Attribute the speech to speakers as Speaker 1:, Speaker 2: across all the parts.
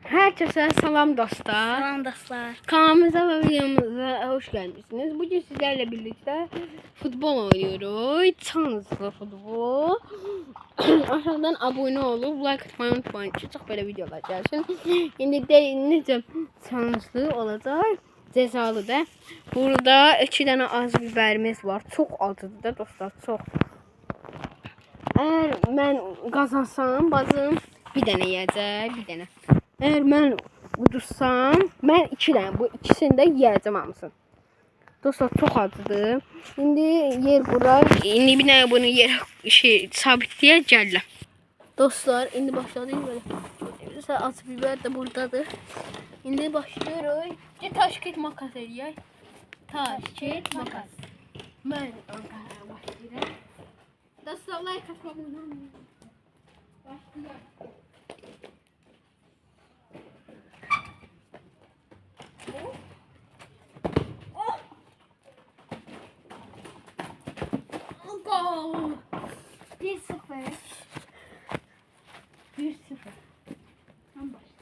Speaker 1: Herkese salam dostlar.
Speaker 2: Salam dostlar.
Speaker 1: Kanalımıza ve videomuza hoş geldiniz. Bugün sizlerle birlikte futbol oynuyoruz. Şanslı futbol. Aşağıdan abone olup like atmayı unutmayın. Çok böyle videolar gelsin. Şimdi de necə şanslı olacak. Cezalı da. Burada 2 tane az biberimiz var. Çok acıdır da dostlar. Çok. Eğer ben kazansam bazım bir dənə yiyəcək, bir dənə. Eğer ben udursam, ben 2 tane, bu ikisini de yiyeceğim hamısını. Dostlar çok acıdır. Şimdi yer bura, indi bir tane bunu yere sabitleyeceğim. Dostlar indi başladı böyle. Mesela acı biber de buradadır. İndi başlıyoruz. Taş kağıt makas eləyək. Taş kağıt makas. Ben başlayacağım. Dostlar like atmayı unutmayın. Başlayalım. Gol. 1-0. 1-0.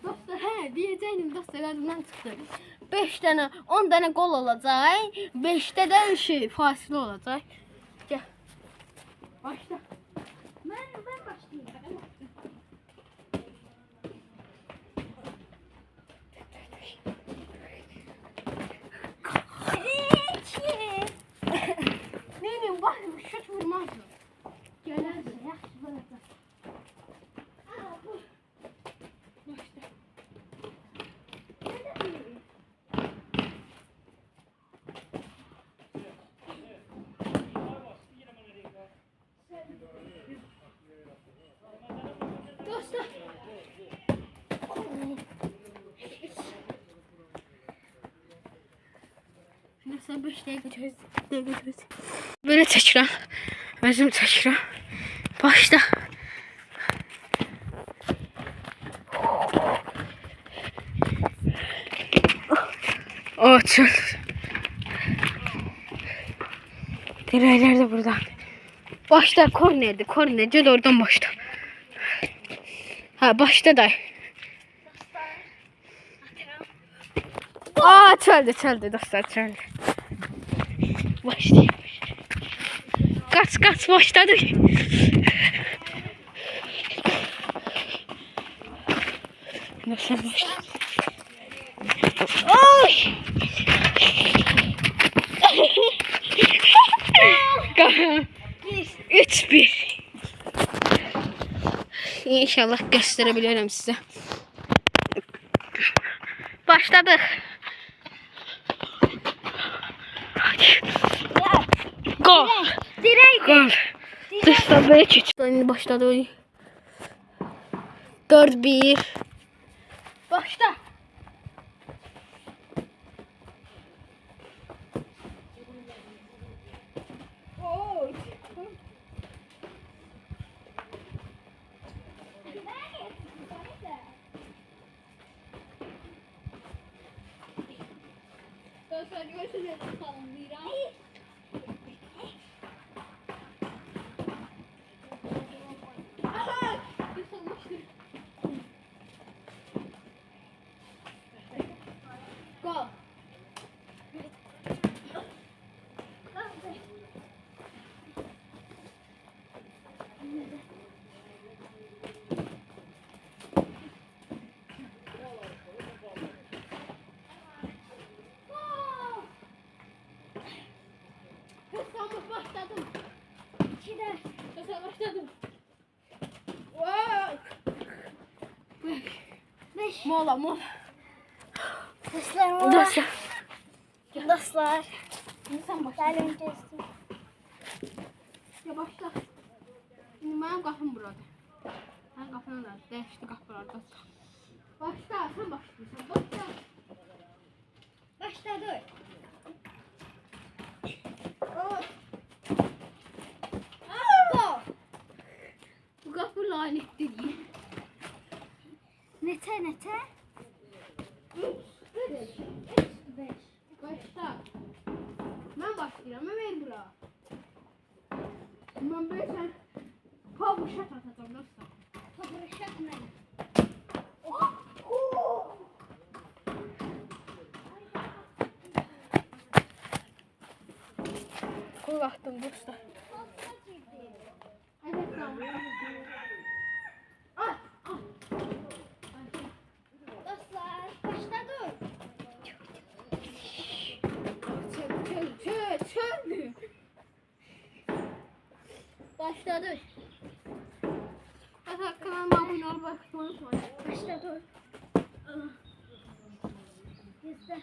Speaker 1: Dostlar diyeceğim dostlar adından çıktı. 5 tane 10 tane gol olacak. 5'te de fasile olacak. Gel. Başla. Ben başlayayım. Neyim bak şut vurmaz mı? Gelerse yaxşı vuracaq. Başla. Dostlar. Mesela 5 dakika çöz. Böyle çəkirəm. Özüm çəkirəm. Başla. Açın. Dirəklər de burada. Başla kornerdi. Korner. Gel oradan başla. Ha başla da. Aa çöldü dostlar çöldü. Başlayalım. Kaç başladı. Nasıl başladı? Oy! 3-1. İnşallah gösterebilirim size. Başladık. Gol.
Speaker 2: Direkt.
Speaker 1: Gol. Dışta böyle çeçten başladı. 4-1. Başla. Go. Başladım. 2'de. Başladım. Wow. 5. Mola.
Speaker 2: Dostlar mola. Dostlar.
Speaker 1: Sen başla. Ya başla. Şimdi benim kafam burada. Ben kafamı da değişti kapılarda. Başla sen başlıyorsun. Başla.
Speaker 2: Başladı.
Speaker 1: Bu kapı lanetli değil.
Speaker 2: Nete.
Speaker 1: 5. Başla. Ben başlayacağım. Ben bura. Ben böyle sen pavuşat atacağım dostlar.
Speaker 2: Pavuşat ne?
Speaker 1: Dur vaxtım dostlar.
Speaker 2: Dostlar, başladı.
Speaker 1: Çöl. Başladı. Hadi kanalıma abone ol bak.
Speaker 2: Başladı. Yüzde.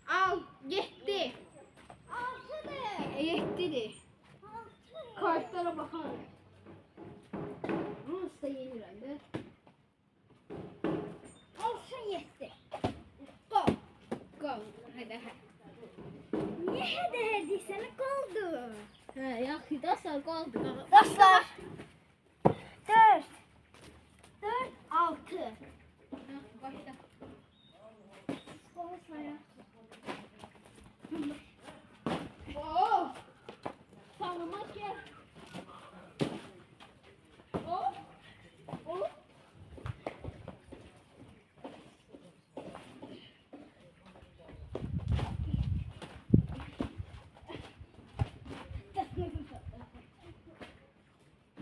Speaker 1: Al, yetti.
Speaker 2: Altıdır.
Speaker 1: Yettidir.
Speaker 2: Altı.
Speaker 1: Kartlara bakalım. Nasıl da yenir anne?
Speaker 2: Olsun yetti.
Speaker 1: Go. Go. Hadi.
Speaker 2: Niye hede hediysene kaldı?
Speaker 1: Ha, yaxşı dostlar qaldı.
Speaker 2: Dostlar. 4. 4, 6.
Speaker 1: Başla.
Speaker 2: Olsaya.
Speaker 1: Oo! Sallamak gel. Oo! Oo!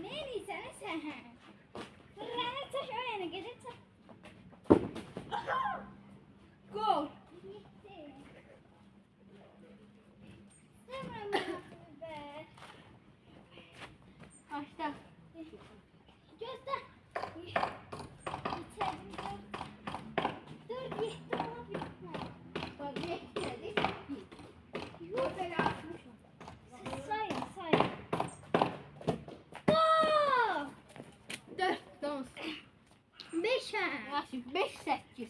Speaker 2: Neyini sen? Fırlanır taş o yana gelir taş.
Speaker 1: Gol.
Speaker 2: Gitti. Tamam be.
Speaker 1: Başla.
Speaker 2: Göster. İçerdim dur. Dur yetti ama bitme.
Speaker 1: Bak yetti dedi. Yok böyle atmışım.
Speaker 2: Sayın. Gol!
Speaker 1: 4 dans.
Speaker 2: 5 ha.
Speaker 1: Yaxşı 5 8.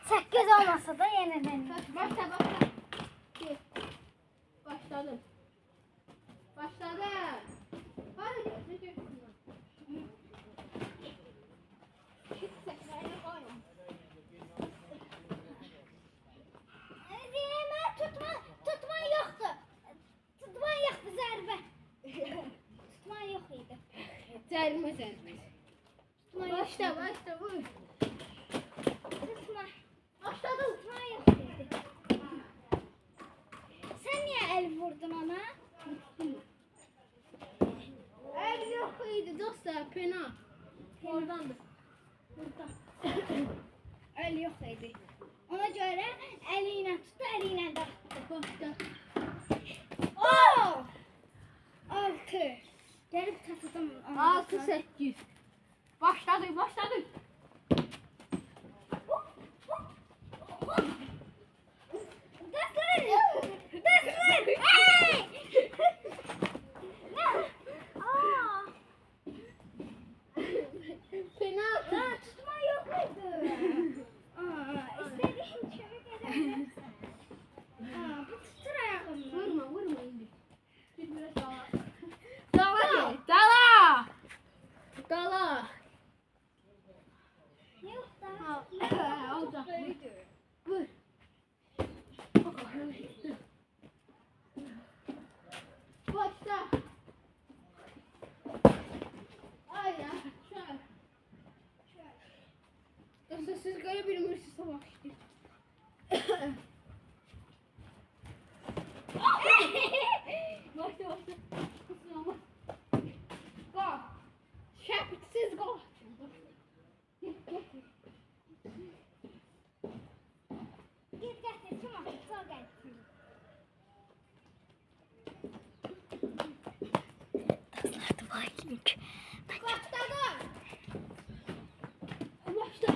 Speaker 2: 8 olmasa da yeniden.
Speaker 1: Başla. Gel. Başladım. Hadi gel.
Speaker 2: Tutma yoktu. Tutma yoktu zərbə. Tutma yok idi.
Speaker 1: Cərimə zərbəsi. Başla vur.
Speaker 2: Tutma.
Speaker 1: Başladım.
Speaker 2: Tutma yok idi. Sen niye el vurdun ona?
Speaker 1: El yok idi dostlar pena. Oradandır. Buradan.
Speaker 2: El yok idi. Ona göre eliyle tuttu, eliyle de attı.
Speaker 1: Başla.
Speaker 2: Oo! 6. Gelip tatıdım.
Speaker 1: 6 8. Başladı.
Speaker 2: Dostlar! Hey! Aa!
Speaker 1: Penaltı.
Speaker 2: Aa, tutma yok muydu? Aa, istediğin çabuk edebilirsin. Aa, bu tutur ayağımı.
Speaker 1: Vurma indi. Bir biraz daha. Dala.
Speaker 2: Yok da.
Speaker 1: Ha, olacak.
Speaker 2: Böyleydi.
Speaker 1: Vur. Başla. Ay ya. Şöyle. Dostlar siz görebilmirsiniz sabah işte. Başla. Kusura bak. Gol. Şapitsiz gol. Git.
Speaker 2: Git getir, kim attı? Sağ getir.
Speaker 1: Başladı. Başla.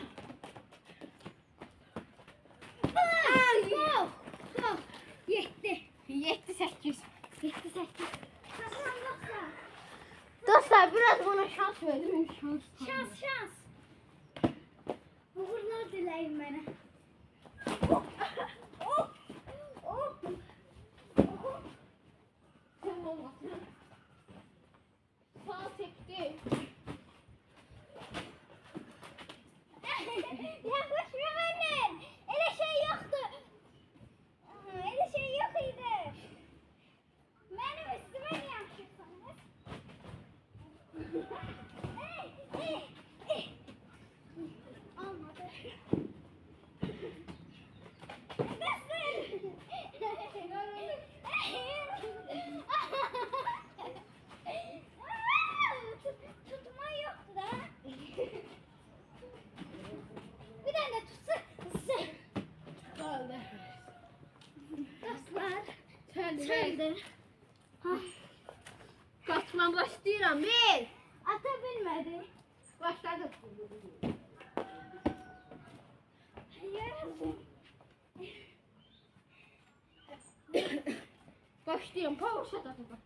Speaker 2: Yok. Yok. Yetti.
Speaker 1: 7 8.
Speaker 2: 7 8. Kazan yoksa.
Speaker 1: Dostlar biraz bana şans verin.
Speaker 2: Şans. Uğurlar dileyim bana.
Speaker 1: Sen olmasın. Sağ sekti.
Speaker 2: Yaklaşma benden. Öyle şey yoktu. Öyle şey yok idi. Benim üstüme niye yapıyorsunuz? Hey. Səndir.
Speaker 1: Qaçma başlayıram. Bir.
Speaker 2: Ata bilmədi.
Speaker 1: Başladı.
Speaker 2: Yarasın.
Speaker 1: Başlayıram. Power shot atacağım.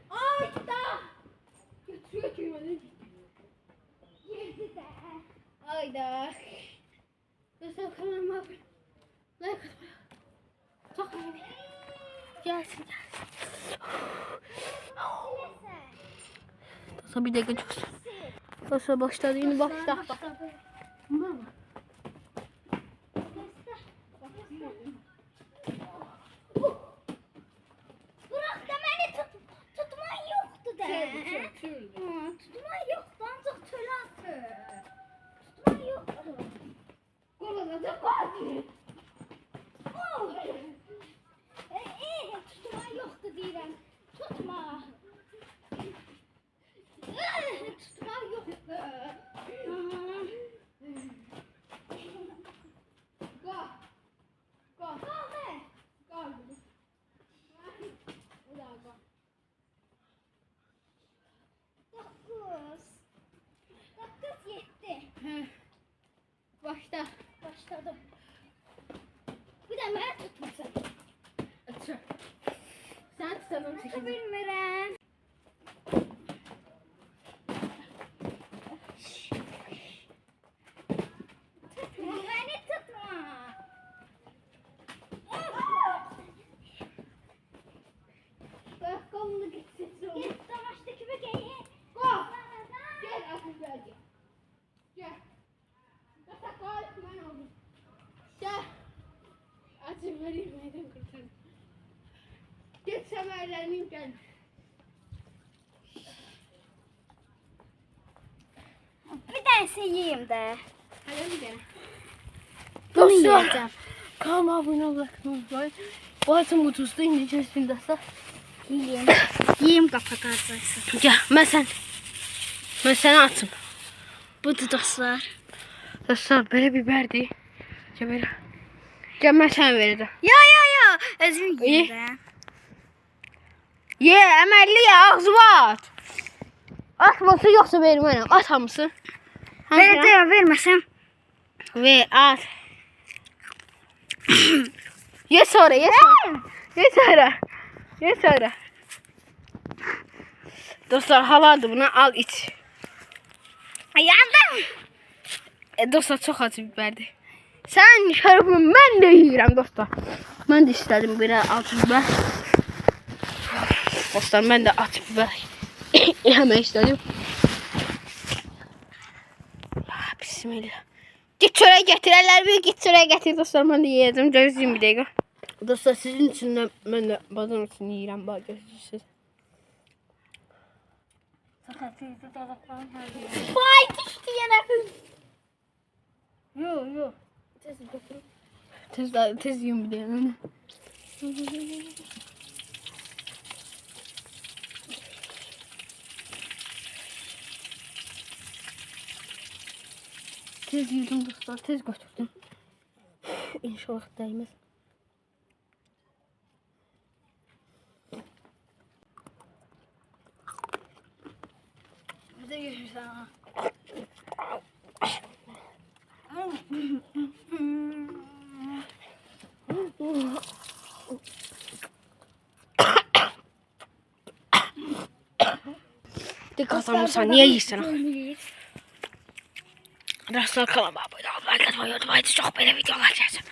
Speaker 1: Ay da. Götürüyor ki.
Speaker 2: Girdi də.
Speaker 1: Ayda. Dostlar kanalıma abone. Like atmayı. Çok önemli. Gelsin. Dostlar bir dakika çok. Dostlar başladı yine başla. Mama.
Speaker 2: Bırak da məni tutman yoxdur da. Tutman yoxdur, ancaq çölə atır. Tutman yoxdur.
Speaker 1: Kolada da kaldı.
Speaker 2: Tutman yoxdur deyirəm. Tutma. Tutman yoxdur.
Speaker 1: Gol. Gol.
Speaker 2: Qaldı.
Speaker 1: Gol. Bir daha gol.
Speaker 2: 9, 7.
Speaker 1: Başla.
Speaker 2: Başladım. Bir də mənə tutmasan.
Speaker 1: Açı. Sen tutalım
Speaker 2: Tuta
Speaker 1: çekelim.
Speaker 2: bilmirəm. Tutma, məni tutma.
Speaker 1: Bak kolunu gitsin.
Speaker 2: Git damaşdakı böceği.
Speaker 1: Gol. Gel Akın gel. Gel. Kasa gol. Ben oldum. Gel. Açın vereyim meydan kurtarın. Git semerlerini gel.
Speaker 2: Bir dənəsi yeyim də.
Speaker 1: Hadi bir tane.
Speaker 2: Bunu
Speaker 1: Dostlar.
Speaker 2: yiyəcəm.
Speaker 1: Kanalıma abone olmayı unutmayın. Bu arada bu tuzlu İngilizcesini dostlar.
Speaker 2: Yiyeyim. Yiyeyim qapatarsa.
Speaker 1: Gel ben seni atım.
Speaker 2: Budur dostlar.
Speaker 1: Dostlar böyle biberdi. Gel böyle. Gel ben sana vereceğim.
Speaker 2: Ya. Özüm yiyeyim
Speaker 1: İyi.
Speaker 2: də.
Speaker 1: Ye emelli ya ağzı var. Atması yoksa verim bana. At hamısı.
Speaker 2: Verəcəm, verməsəm.
Speaker 1: Ve at. Ye sonra ye sonra. Ye sonra. Ye sonra. Dostlar haladı bunu al iç.
Speaker 2: Yandım.
Speaker 1: Dostlar çok acı biberdi. Sen şarabımı ben de yiyeceğim dostlar. Ben de istedim biraz acı biber. Dostlar ben de acı biber yemek istedim. Ah, bismillah. Git çöreği getirerler bir git çöreği getir dostlar ben de yiyeceğim. Gözlüğüm bir dakika. Dostlar sizin için de ben de bazım için yiyeceğim. Bak gözlüğüsüz.
Speaker 2: Vay düşdü yenə.
Speaker 1: Yok. Tez yiyin bir de. Tez yedim dostlar, tez götürdüm. İnşallah değmez.
Speaker 2: Bir də görürsən ha.
Speaker 1: De kazanmışsan niye yiyorsun?
Speaker 2: Yiyir.
Speaker 1: Dostlar kanalıma abone olmayı unutmayın. Çok böyle videolar çekeceğim.